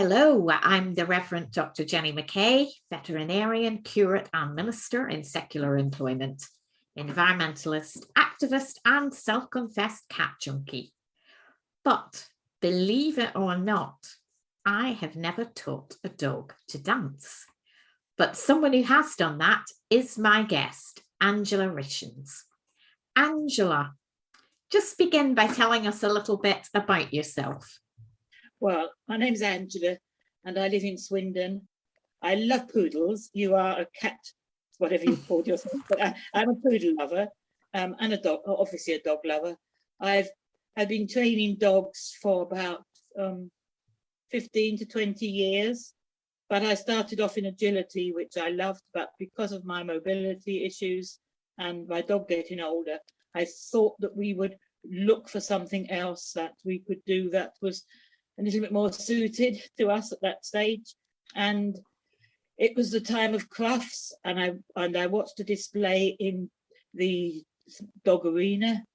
Hello, I'm the Reverend Dr. Jenny McKay, veterinarian, curate and minister in secular employment, environmentalist, activist and self-confessed cat junkie. But believe it or not, I have never taught a dog to dance. But someone who has done that is my guest, Angela Richens. Angela, just begin by telling us a little bit about yourself. Well, my name's Angela and I live in Swindon. I love poodles. You are a cat, whatever you call yourself, but I'm a poodle lover and a dog, obviously a dog lover. I've been training dogs for about 15 to 20 years, but I started off in agility, which I loved, but because of my mobility issues and my dog getting older, I thought that we would look for something else that we could do that was a little bit more suited to us at that stage. And it was the time of crafts, and I watched a display in the dog arena,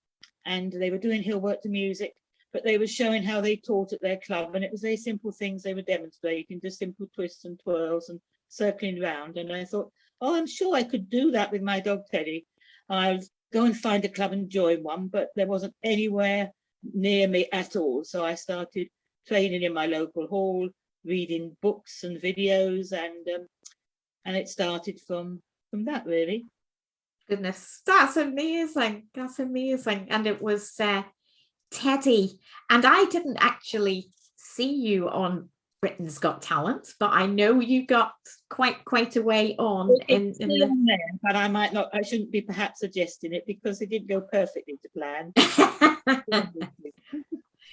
and they were doing hill work to music, but they were showing how they taught at their club, and it was very simple things they were demonstrating, just simple twists and twirls and circling around. And I thought, oh, I'm sure I could do that with my dog Teddy. I'll go and find a club and join one, but there wasn't anywhere near me at all. So I started training in my local hall, reading books and videos, and it started from that, really. Goodness, that's amazing. That's amazing. And it was Teddy. And I didn't actually see you on Britain's Got Talent, but I know you got quite a way on in the there, but I shouldn't be perhaps suggesting it because it didn't go perfectly to plan.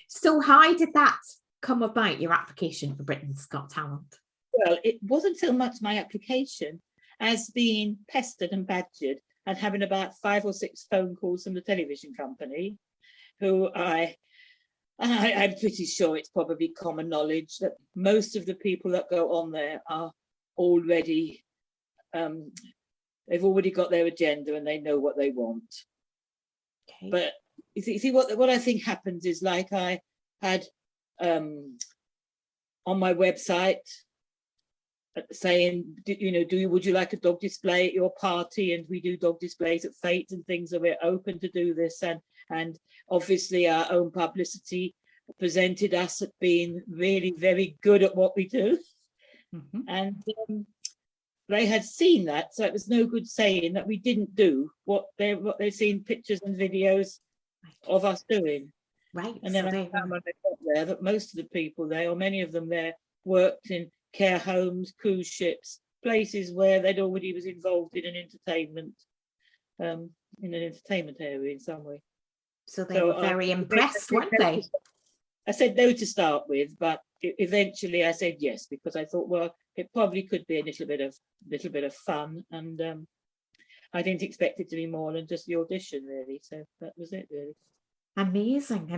So how did that come about, your application for Britain's Got Talent? Well, it wasn't so much my application as being pestered and badgered and having about 5 or 6 phone calls from the television company, who I'm pretty sure it's probably common knowledge that most of the people that go on there are already, they've already got their agenda and they know what they want. Okay. But you see what I think happens is, like, I had on my website saying, would you like a dog display at your party? And we do dog displays at fetes and things, and we're open to do this. And obviously our own publicity presented us as being really very good at what we do. Mm-hmm. And they had seen that, so it was no good saying that we didn't do what they've seen pictures and videos of us doing. Right. And then I found when I got there that most of the people there, or many of them there, worked in care homes, cruise ships, places where they'd already was involved in an entertainment area in some way. So they were very impressed, weren't they? I said no to start with, but eventually I said yes, because I thought, well, it probably could be a little bit of fun, and I didn't expect it to be more than just the audition, really. So that was it, really. Amazing.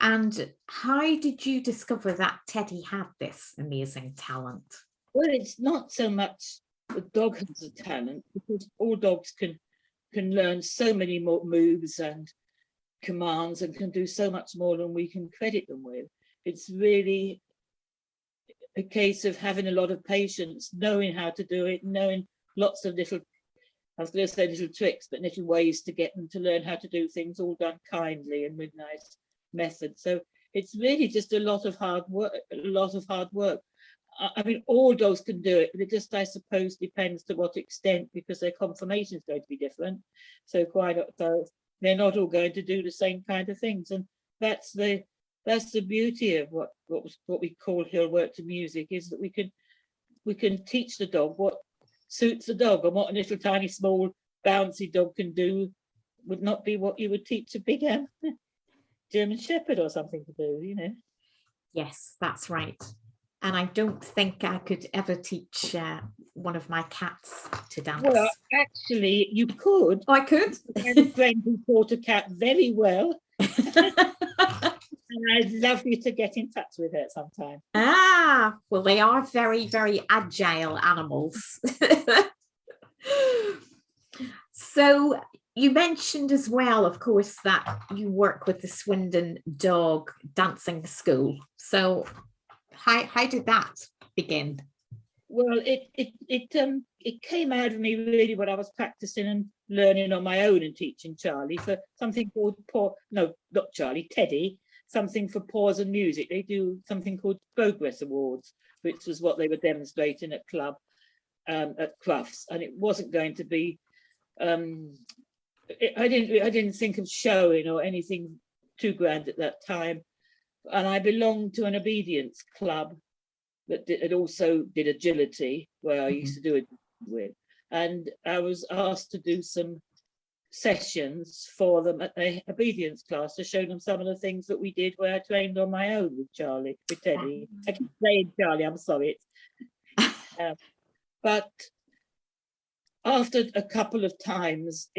And how did you discover that Teddy had this amazing talent? Well, it's not so much the dog has a talent, because all dogs can learn so many more moves and commands and can do so much more than we can credit them with. It's really a case of having a lot of patience, knowing how to do it, knowing lots of little, I was going to say little tricks, but little ways to get them to learn how to do things, all done kindly and with nice methods. So it's really just a lot of hard work. I mean, all dogs can do it, but it just, I suppose, depends to what extent, because their conformation is going to be different. So they're not all going to do the same kind of things, and that's the beauty of what we call hill work to music, is that we can teach the dog what suits the dog, and what a little tiny small bouncy dog can do would not be what you would teach a big German Shepherd or something to do, Yes, that's right. And I don't think I could ever teach one of my cats to dance. Well, actually, you could. Oh, I could. I had a friend who taught a cat very well. And I'd love you to get in touch with her sometime. Ah, well, they are very, very agile animals. So you mentioned as well, of course, that you work with the Swindon Dog Dancing School. So how did that begin? Well, it came out of me really when I was practicing and learning on my own and teaching Charlie for something called Teddy, something for Pause and Music. They do something called Progress Awards, which was what they were demonstrating at Crufts, and it wasn't going to be. I didn't think of showing or anything too grand at that time, and I belonged to an obedience club that also did agility, where I used to do it with, and I was asked to do some sessions for them at the obedience class to show them some of the things that we did where I trained on my own with Teddy. I keep saying Charlie, I'm sorry. But after a couple of times,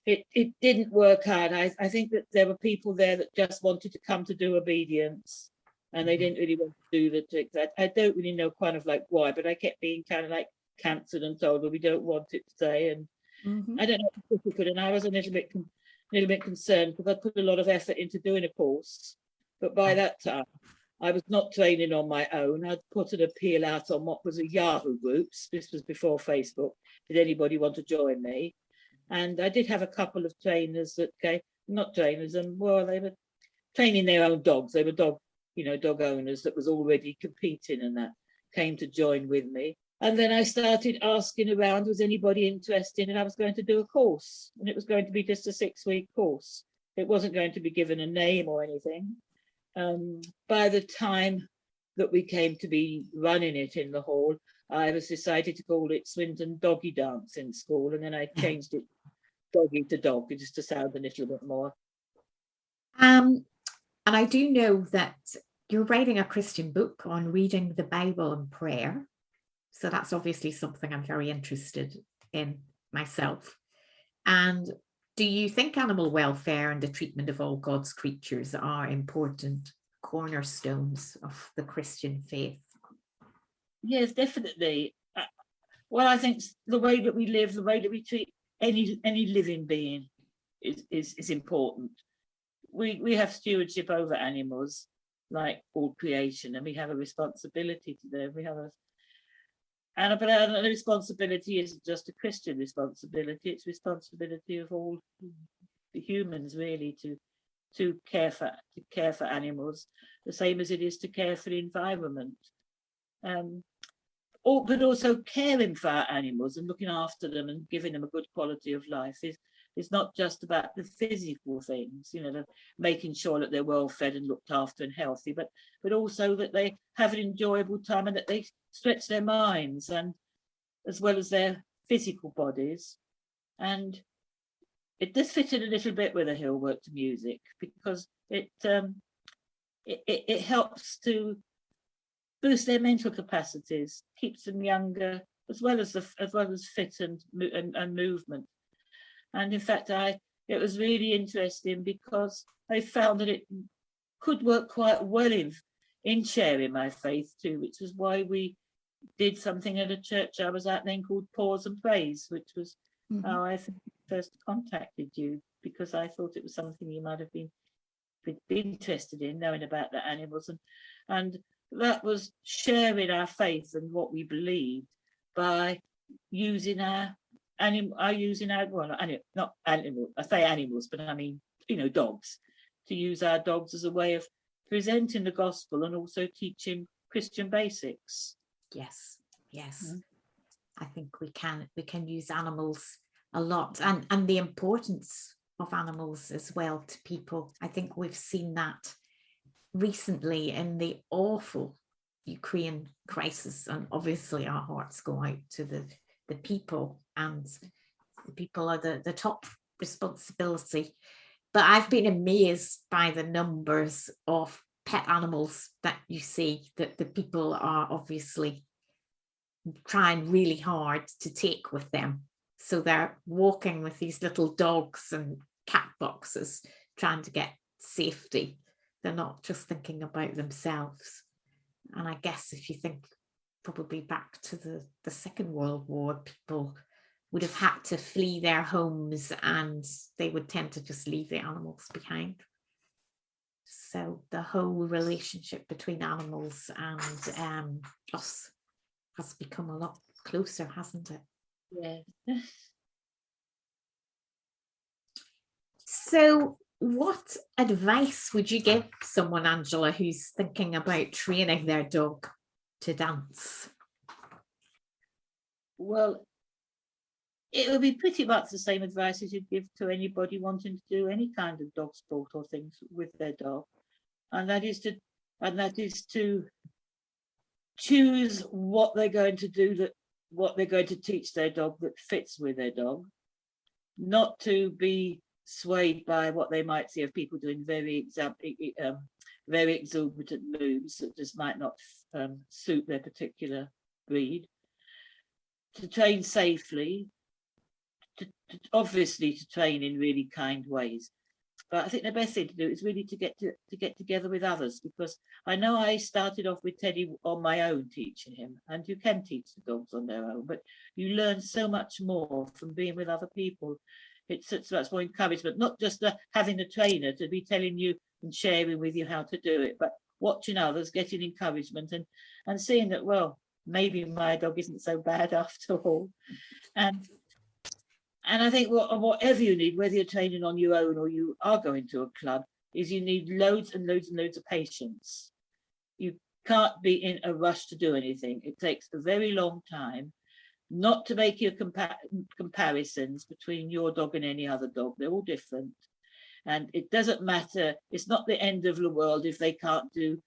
it didn't work out. I think that there were people there that just wanted to come to do obedience, and they didn't really want to do the tricks. I don't really know kind of like why, but I kept being kind of like cancelled and told, well, we don't want it today. And I don't know if it's difficult, and I was a little bit concerned because I put a lot of effort into doing a course. But by that time, I was not training on my own. I'd put an appeal out on what was a Yahoo groups. This was before Facebook. Did anybody want to join me? And I did have a couple of trainers that came, not trainers, and well, they were training their own dogs. They were dog owners that was already competing, and that came to join with me. And then I started asking around, was anybody interested? And I was going to do a course, and it was going to be just a 6-week course. It wasn't going to be given a name or anything. By the time that we came to be running it in the hall, I was decided to call it Swindon Doggy Dance in school, and then I changed it doggy to dog, just to sound a little bit more. And I do know that you're writing a Christian book on reading the Bible and prayer. So that's obviously something I'm very interested in myself. And do you think animal welfare and the treatment of all God's creatures are important cornerstones of the Christian faith? Yes, definitely. Well, I think the way that we live, the way that we treat any living being is important. We have stewardship over animals, like all creation, and we have a responsibility to them. But the responsibility isn't just a Christian responsibility; it's responsibility of all the humans, really, to care for animals, the same as it is to care for the environment. But also caring for our animals and looking after them and giving them a good quality of life is not just about the physical things, making sure that they're well fed and looked after and healthy, but also that they have an enjoyable time and that they stretch their minds and as well as their physical bodies. And it does fit in a little bit with the hill work to music, because it helps to boost their mental capacities, keeps them younger, as well as fit and movement. And in fact, it was really interesting because I found that it could work quite well in sharing my faith too, which was why we did something at a church I was at then called Pause and Praise, which was how I first contacted you, because I thought it was something you might have been interested in, knowing about the animals, and that was sharing our faith and what we believed by using not animals, I say animals, but I mean, dogs, to use our dogs as a way of presenting the gospel and also teaching Christian basics. Yes. I think we can use animals a lot, and the importance of animals as well to people. I think we've seen that recently in the awful Ukraine crisis, and obviously our hearts go out to the people, and the people are the top responsibility. But I've been amazed by the numbers of pet animals that you see, that the people are obviously trying really hard to take with them. So they're walking with these little dogs and cat boxes, trying to get safety. They're not just thinking about themselves. And I guess if you think probably back to the Second World War, people would have had to flee their homes and they would tend to just leave the animals behind. So the whole relationship between animals and us has become a lot closer, hasn't it? Yeah. So what advice would you give someone, Angela, who's thinking about training their dog to dance? Well, it would be pretty much the same advice as you'd give to anybody wanting to do any kind of dog sport or things with their dog, and that is to choose what they're going to do, what they're going to teach their dog that fits with their dog, not to be swayed by what they might see of people doing very exorbitant moves that just might not suit their particular breed. To train safely, obviously to train in really kind ways. But I think the best thing to do is really to get together with others, because I know I started off with Teddy on my own teaching him, and you can teach the dogs on their own, but you learn so much more from being with other people. It's so much more encouragement, not just having the trainer to be telling you and sharing with you how to do it, but watching others, getting encouragement and seeing that, well, maybe my dog isn't so bad after all. And I think whatever you need, whether you're training on your own or you are going to a club, is you need loads and loads and loads of patience. You can't be in a rush to do anything. It takes a very long time. Not to make your comparisons between your dog and any other dog. They're all different. And it doesn't matter. It's not the end of the world if they can't do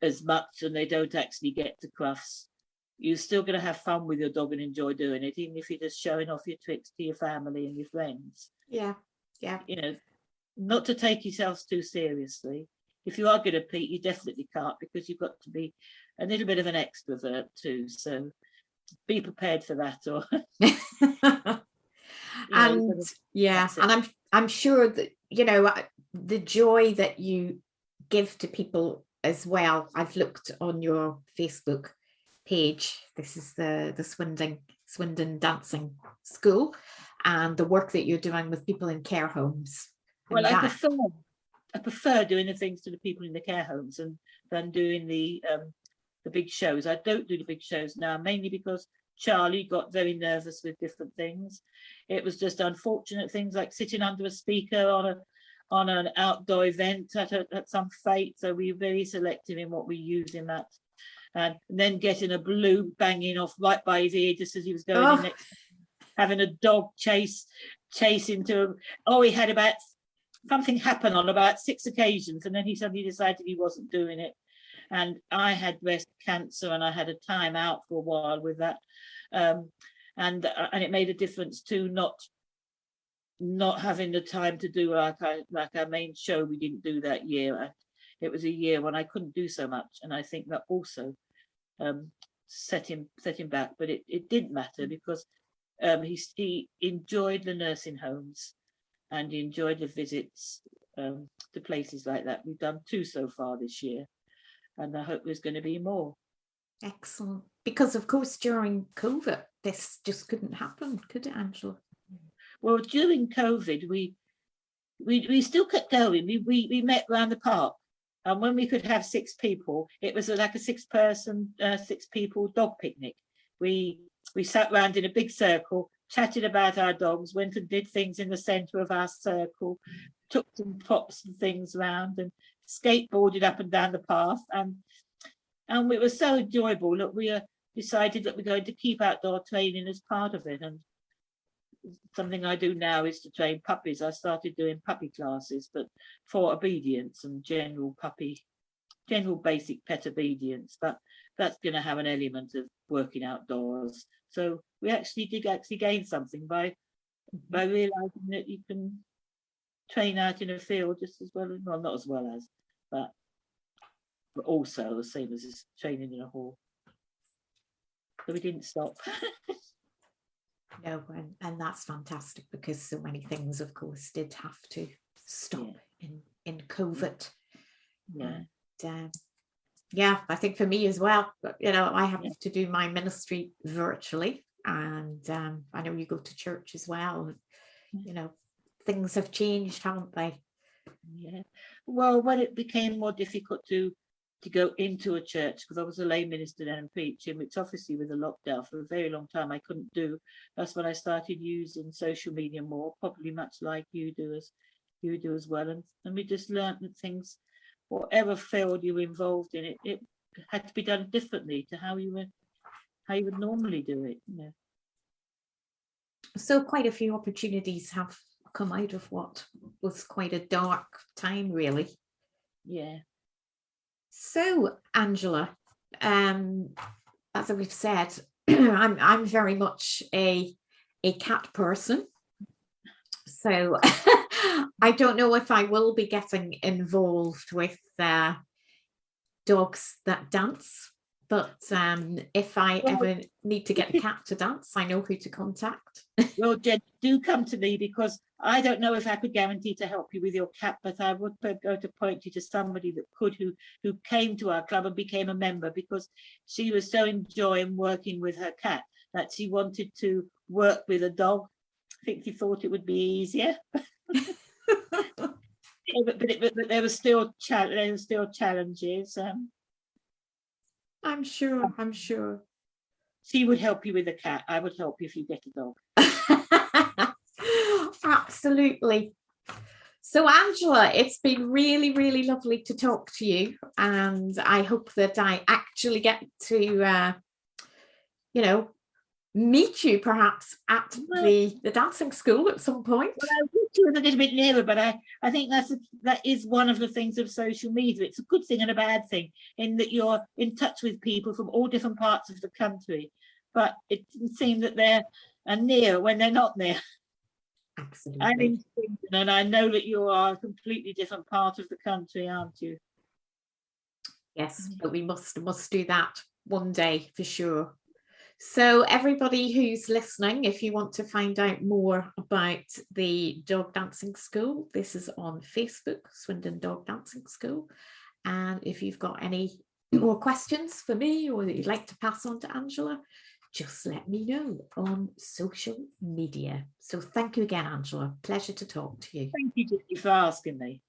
as much and they don't actually get to crufts. You're still going to have fun with your dog and enjoy doing it, even if you're just showing off your tricks to your family and your friends. Yeah. Not to take yourselves too seriously. If you are going to compete, you definitely can't, because you've got to be a little bit of an extrovert too. So be prepared for that. Or and I'm sure that the joy that you give to people as well. I've looked on your Facebook page. This is the Swindon Dancing School, and the work that you're doing with people in care homes. Well, I prefer doing the things to the people in the care homes than doing the big shows. I don't do the big shows now, mainly because Charlie got very nervous with different things. It was just unfortunate things like sitting under a speaker on an outdoor event at some fete. So we were very selective in what we use in that. And then getting a balloon banging off right by his ear just as he was going in next, having a dog chase into him. He had about something happen on about 6 occasions, and then he suddenly decided he wasn't doing it. And I had breast cancer, and I had a time out for a while with that, and it made a difference to not having the time to do like our main show. We didn't do that year. It was a year when I couldn't do so much, and I think that also set him back. But it didn't matter, because he enjoyed the nursing homes and he enjoyed the visits to places like that. We've done 2 so far this year, and I hope there's going to be more. Excellent. Because of course during COVID this just couldn't happen, could it, Angela? Well, during COVID we still kept going. We met around the park, and when we could have 6 people, it was like a 6 people dog picnic. We sat around in a big circle, chatted about our dogs, went and did things in the centre of our circle, took some props and things around, and skateboarded up and down the path, and it was so enjoyable that we decided that we're going to keep outdoor training as part of it. And something I do now is to train puppies. I started doing puppy classes, but for obedience and general basic pet obedience, but that's going to have an element of working outdoors. So we actually did gain something by realizing that you can train out in a field just as well, well, not as well as, but also the same as training in a hall. So we didn't stop. No, and that's fantastic, because so many things, of course, did have to stop in COVID. Yeah. And, I think for me as well, I have to do my ministry virtually, and I know you go to church as well. Things have changed, haven't they? Yeah. Well, when it became more difficult to go into a church, because I was a lay minister then and preaching, which obviously with the lockdown for a very long time I couldn't do. That's when I started using social media more, probably much like you do as well. And we just learned that things, whatever field you were involved in, it had to be done differently to how you would normally do it. You know. So quite a few opportunities have come out of what was quite a dark time, really. Yeah. So, Angela, as we've said, I'm very much a cat person. So I don't know if I will be getting involved with dogs that dance. But if I ever need to get a cat to dance, I know who to contact. Well, Jen, do come to me, because I don't know if I could guarantee to help you with your cat, but I would go to point you to somebody that could, who came to our club and became a member, because she was so enjoying working with her cat that she wanted to work with a dog. I think she thought it would be easier. but there were still challenges. I'm sure. She would help you with a cat. I would help you if you get a dog. Absolutely. So, Angela, it's been really, really lovely to talk to you. And I hope that I actually get to, meet you perhaps at the dancing school at some point. Well, I wish you were a little bit nearer, but I think that is one of the things of social media. It's a good thing and a bad thing, in that you're in touch with people from all different parts of the country, but it doesn't seem that they're near when they're not near. Absolutely. I'm in Sweden, and I know that you are a completely different part of the country, aren't you? Yes, but we must do that one day for sure. So everybody who's listening, if you want to find out more about the dog dancing school, this is on Facebook, Swindon Dog Dancing School. And if you've got any more questions for me, or that you'd like to pass on to Angela, just let me know on social media. So thank you again, Angela. Pleasure to talk to you. Thank you, Jenny, for asking me.